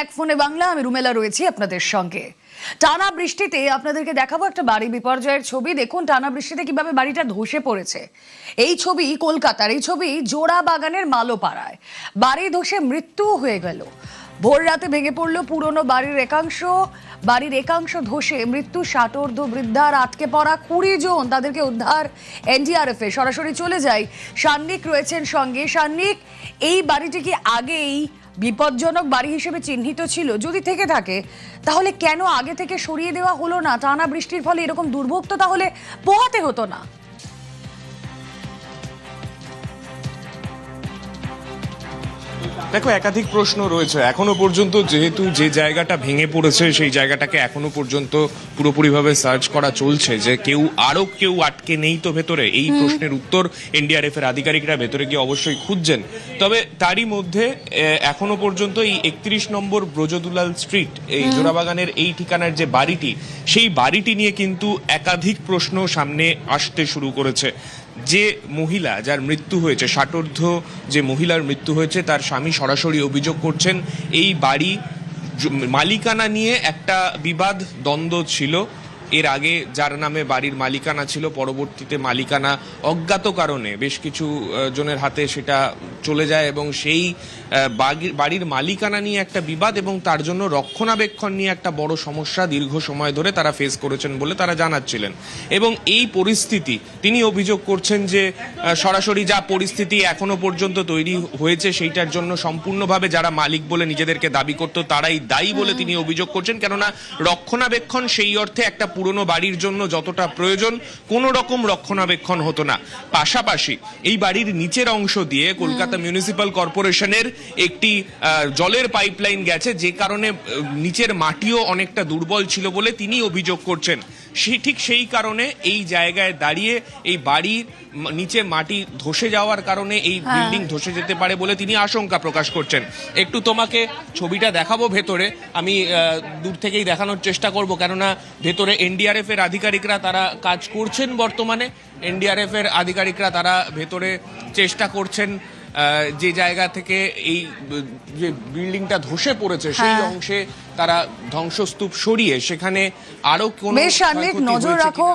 এক ফোনে বাংলা, আমি রুমেলা রয়েছি আপনাদের সঙ্গে। টানা বৃষ্টিতে আপনাদেরকে দেখাবো একটা বাড়ি বিপর্যয়ের ছবি। দেখুন টানা বৃষ্টিতে কিভাবে বাড়িটা ধসে পড়েছে। এই ছবি কলকাতার, এই ছবি জোড়া বাগানের মালোপাড়ায়। বাড়ি ধসে মৃত্যু হয়ে গেল। ভোর রাতে ভেঙে পড়লো পুরনো বাড়ির একাংশ ধসে মৃত্যু ষাটোর্ধ্ব বৃদ্ধার আটকে পড়া 20 জন। তাদেরকে উদ্ধার এনডিআরএফ এ। সরাসরি চলে যাই, সান্নিক রয়েছেন সঙ্গে। সান্নিক, এই বাড়িটি কি আগেই বিপজ্জনক বাড়ি হিসেবে চিহ্নিত ছিল? যদি থেকে থাকে তাহলে কেন আগে থেকে সরিয়ে দেওয়া হলো না? টানা বৃষ্টির ফলে এরকম দুর্ভোগ তো তাহলে পোহাতে হতো না? দেখো, একাধিক প্রশ্ন রয়েছে এখনো পর্যন্ত। যেহেতু যে জায়গাটা ভেঙে পড়েছে সেই জায়গাটাকে এখনো পর্যন্ত পুরোপুরিভাবে সার্চ করা চলছে, যে কেউ আটকে নেই তো ভেতরে, এই প্রশ্নের উত্তর এনডিআরএফ এর আধিকারিকরা ভেতরে গিয়ে অবশ্যই খুঁজছেন। তবে তারই মধ্যে এখনো পর্যন্ত এই 31 নম্বর ব্রজদুলাল স্ট্রিট, এই জোড়াবাগানের এই ঠিকানার যে বাড়িটি, সেই বাড়িটি নিয়ে কিন্তু একাধিক প্রশ্ন সামনে আসতে শুরু করেছে। যে মহিলা যার মৃত্যু হয়েছে, ষাটোর্ধ্ব যে মহিলার মৃত্যু হয়েছে, তার স্বামী সরাসরি অভিযোগ করছেন এই বাড়ি মালিকানা নিয়ে একটা বিবাদ দ্বন্দ্ব ছিল। এর আগে যার নামে বাড়ির মালিকানা ছিল, পরবর্তীতে মালিকানা অজ্ঞাত কারণে বেশ কিছু জনের হাতে সেটা চলে যায় এবং সেই বাড়ির মালিকানা নিয়ে একটা বিবাদ এবং তার জন্য রক্ষণাবেক্ষণ নিয়ে একটা বড় সমস্যা দীর্ঘ সময় ধরে তারা ফেস করেছেন বলে তারা জানাচ্ছিলেন। এবং এই পরিস্থিতি তিনি অভিযোগ করছেন যে সরাসরি যা পরিস্থিতি এখনো পর্যন্ত তৈরি হয়েছে সেইটার জন্য সম্পূর্ণভাবে যারা মালিক বলে নিজেদেরকে দাবি করতো তারাই দায়ী বলে তিনি অভিযোগ করছেন। কেননা রক্ষণাবেক্ষণ সেই অর্থে একটা পুরনো বাড়ির জন্য যতটা প্রয়োজন কোনো রকম রক্ষণাবেক্ষণ হতো না। পাশাপাশি এই বাড়ির নিচের অংশ দিয়ে কলকাতা মিউনিসিপাল কর্পোরেশনের একটি জলের পাইপলাইন গেছে, যে কারণে নিচের মাটিও অনেকটা দুর্বল ছিল বলে তিনি অভিযোগ করছেন। ঠিক সেই কারণে এই জায়গায় দাঁড়িয়ে এই বাড়ির নিচে মাটি ধসে যাওয়ার কারণে এই বিল্ডিং ধসে যেতে পারে বলে তিনি আশঙ্কা প্রকাশ করছেন। একটু তোমাকে ছবিটা দেখাবো ভেতরে, আমি দূর থেকেই দেখানোর চেষ্টা করব, কেননা ভেতরে এনডিআরএফ এর আধিকারিকরা তারা কাজ করছেন। বর্তমানে এনডিআরএফ এর আধিকারিকরা তারা ভেতরে চেষ্টা করছেন যে জায়গা থেকে এই যে বিল্ডিংটা ধসে পড়েছে সেই অংশে তারা ধ্বংসস্তূপ সরিয়ে সেখানে আরো কোনো নজর রাখো।